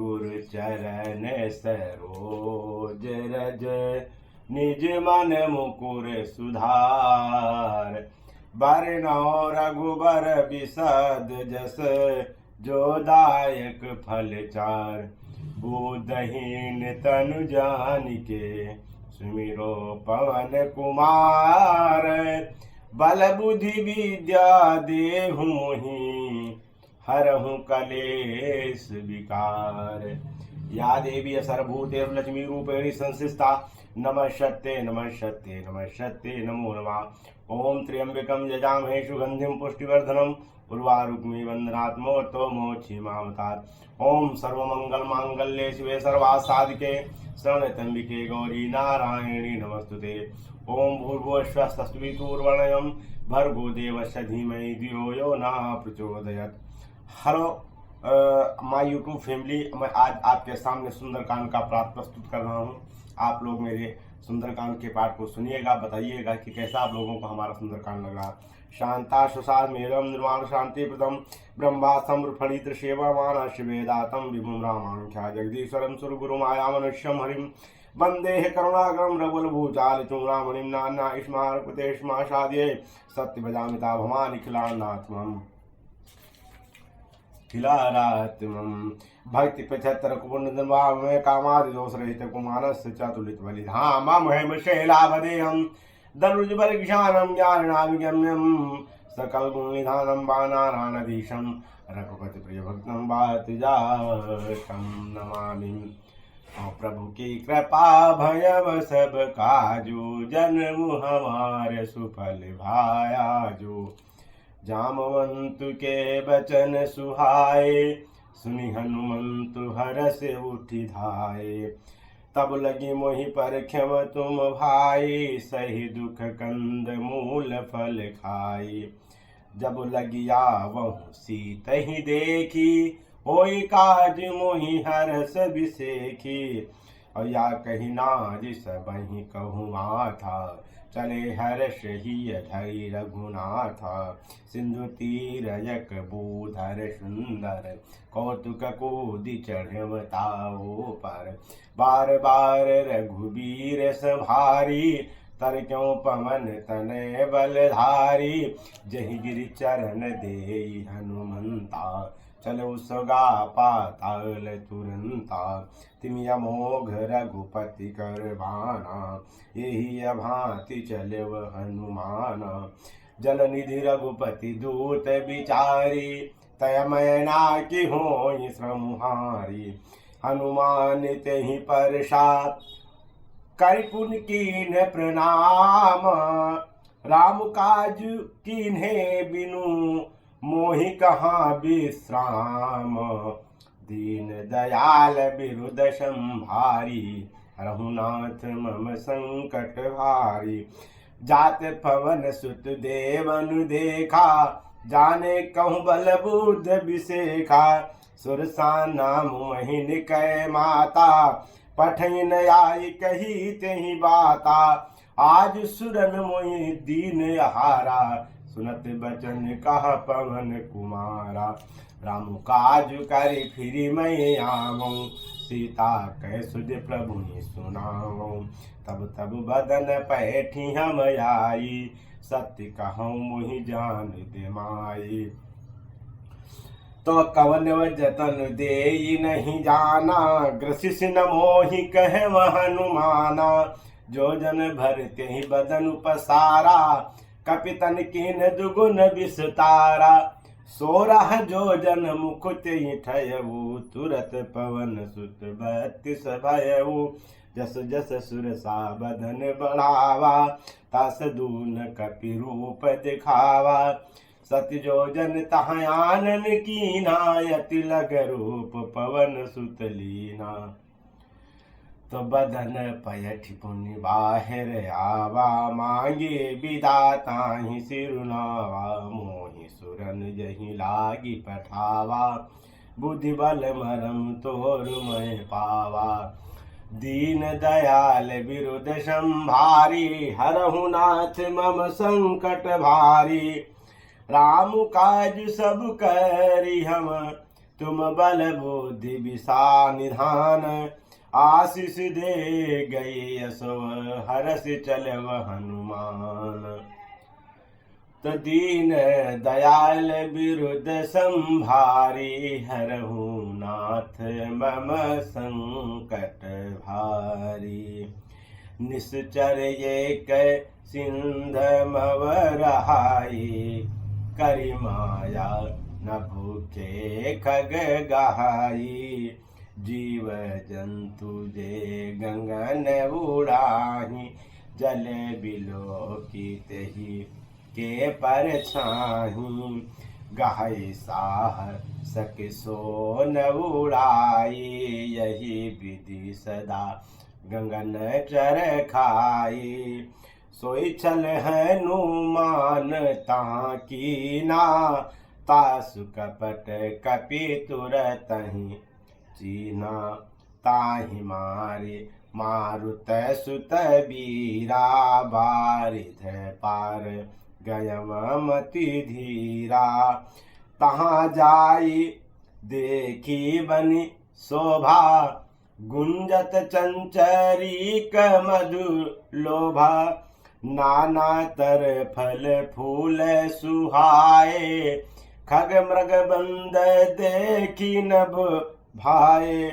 गुरु चरण सरोज रज, निज मन मुकुर सुधार। बरनौ रघुबर बिसद जस, जो दायक फल चार। बुद्धहीन तनु जानिके, सुमिरो पवन कुमार। बल बुद्धि विद्या देहु मोहि, हरहु कलेश विकार। या देवी सर्वभूतेषु लक्ष्मी रूपेण संस्थिता, नमस्ते नमस्ते नमस्ते नमो नमः। ओम त्र्यंबकं यजामहे सुगंधिं पुष्टिवर्धनम्, उर्वारुकमिव बन्धनात् ओम सर्वमंगल मांगल्ये शिवे सर्वासाधिके, शरण्यत्र्यंबिके गौरी नारायणी नमस्तुते। ओम भूर्भुवस्सुवितुर्वरेण्यं भर्गो देवस्य धीमहि धियो यो नः प्रचोदयात्। हेलो माय यूट्यूब फैमिली, मैं आज आपके सामने सुंदरकांड का पाठ प्रस्तुत कर रहा हूँ। आप लोग मेरे सुंदरकांड के पाठ को सुनिएगा, बताइएगा कि कैसा आप लोगों को हमारा सुंदरकांड लगा। शांता सुसाद मेरम निर्माण शांति प्रदम, ब्रह्मा सम्रफलित सेवा माना शिवेदातम विभुम रामाख्या जगदीश्वरम सुरगुरु माया मनुष्यम हरिम, वंदे करुणागरम रघुल भूचाल चूड़ामणिम नाना इस्मार कुतेष्मा शाद्ये, सत्य भजामिता भवानी खिलानात्मम खिलारात्मम। भक्ति 75 कुपुण्य में कामादि दोष रहित कुमानस चातुलित बलिधाम हेम शैलाभदेहम, दरुजबलक्षानम ज्ञानाभिगम्यम, सकल गुण निधानम बानारानधीशम, रघुपति प्रिय भक्तम बातिजातम नमामि। प्रभु की कृपा भयव सब काजू, जन्म हमारे सुफल भायाजू। जामवंतु के बचन सुहाए, सुनि हनुमंतु हरष उठि धाये। तब लगी मोहि पर क्षम तुम भाई, सही दुख कंद मूल फल खाई। जब लगिया वह सीत ही देखी, होई काज मोहि हरष बिसेखी। और या कही नाज सबहि कहूँ था, चले हर्ष ही धरि रघुनाथ। सिंधु तीर यक बूधर सुंदर, कौतुक कूदि चढ़वताओ पर। बार बार रघुबीर सभारी, तर क्यों पवन तनय बलधारी। जहि गिरि चरण देई हनुमंता, चलो सगा पाताल तुरंता। तिमिय मोघ रघुपति कर बाना, यही अभांति चलव हनुमान। जल निधि रघुपति दूत बिचारी, तय मैना की होई श्रमुहारी। हनुमान तेहि परशा, कर पुन कीन प्रणाम। राम काज कीन्हे बिनु, मोहि कहाँ विश्राम। दीन दयाल बिरुद संभारी, रघुनाथ मम संकट भारी। जात पवन सुत देवन देखा, जाने कहूँ बल बुद्ध बिसेखा। सुरसा नाम महिन कै माता, पठन आई कही तेहि बाता। आज सुरन मोहि दीन हारा, सुनत बचन कह पवन कुमारा। राम काज करि फिरि मैं आवऊँ, सीता कह सुध प्रभु सुनाऊँ। तब तब बदन पैठी हम आई, सत्य कहूँ मोहि जान दे माई। तो कवन जतन देई नहीं जाना, ग्रसिस न मोहि कह हनुमाना। जो जन भरते ही बदन पसारा, कपितन कीन दुगुन विस्तारा। 16 जो जन मुकुट ठयऊ, तुरत पवन सुत 32 भयऊ। जस जस सुरसा बदन बढ़ावा, तस दून कपि रूप दिखावा। सत्य जो जन तहाँ आनन कीना, यति लग रूप पवन सुत लीना। तो बदन पयठ पुनि बाहिर आवा, मांगे विदाता ही सिरुनावा। मोहि सुरन जहि लागी पठावा, बुद्धि बल मरम तोर मैं पावा। दीन दयाल बिरुद संभारी, हरहु नाथ मम संकट भारी। राम काज सब करी हम, तुम बल बुद्धि विषा निधान, आशीष दे गई असव हरस चलव हनुमान। तो दीन दयाल विरुद्ध संभारी, हरहु नाथ मम संकट भारी। निश्चर एक सिंध मव रहाई, करि माया न भूखे खग गहाई। जीव जंतु जे गगन उड़ाही, जल बिलोकित के परछाही। गाय साहस सो न उड़ाई, यही विधि सदा गगन चर खाई। सोई छल हनुमान ताकीना, तासु कपट कपि तुरतहि चीना। ताहि मारे मारुत सुत बीरा, बारिध पार गयम मति धीरा। तहाँ जाई देखी बनि शोभा, गुंजत चंचरीक मधु लोभा। नाना तर फल फूल सुहाए, खग मृग बंद देखी नभ भाए।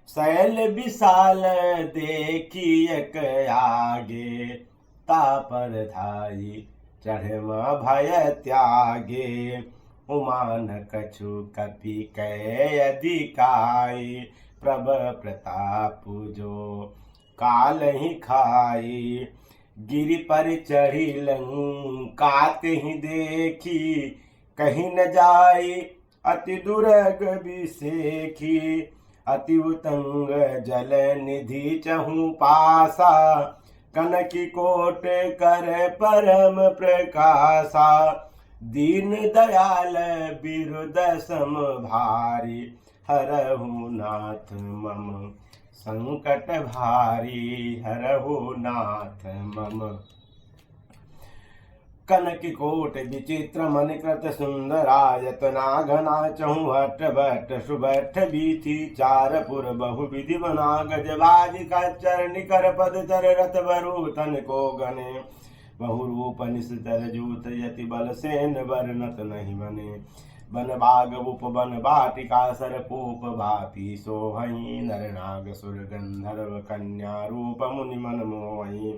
शैल विशाल देखी एक आगे, तापर धाई चढ़म भय त्यागे। उमान कछु कपि कै अधिकाई, प्रभ प्रताप जो काल ही खाई। गिरि पर चढ़ी लंका ही देखी, कहीं न जाई अति दुर्ग विसेखी। अति उतंग जल निधि चहु पासा, कनकी कोट कर परम प्रकाशा। दीन दयाल बिरुद सम भारी, हरहु नाथ मम संकट भारी। हरहु नाथ मम। कनक कोट विचित्र मन कृत सुंदरायतना, घना चहु हट भट सुभट बीथी। चार पुर बहु विधि बना, गजबाज का चर निकर पद तर रथ बरु तन को गने। बहु रूप निस्तर जूत, यति बल सेन वर्णत नहीं बने। बन बाग उप बन बाटिका, सरपूप भापी सोहई। नर नाग सुर गंधर्व कन्या, रूप मुनि मन मोहि।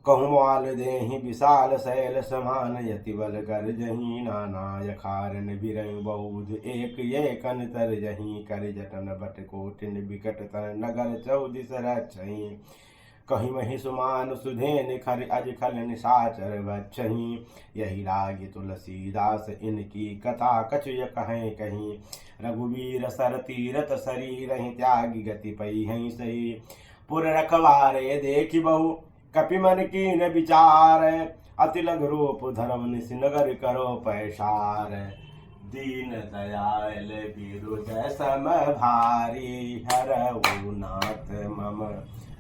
कहु देहि विशाल शैल समान, यति बल कर जही। नाना यखारन बिरयु बौध, एक ये कन तर जही। कर जटन बट कोटिन बिकट तन, नगर चौदिस रक्षहि। कहीं मही सुमान सुधेन, खर अज खल निशाचर बच्छही। यही लागी तुलसीदास इनकी कथा, कछु य कहें कहीं। रघुवीर सर तीरथ शरीर, त्यागी गति पई हैं सही। पुर रखवारे देखी बहु, कपि मन कीन विचार। अति लघु रूप धर्म निस, नगर करो पैसार। दीन दयाल बिरुद सम भारी, हरहु नाथ मम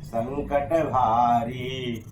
संकट भारी।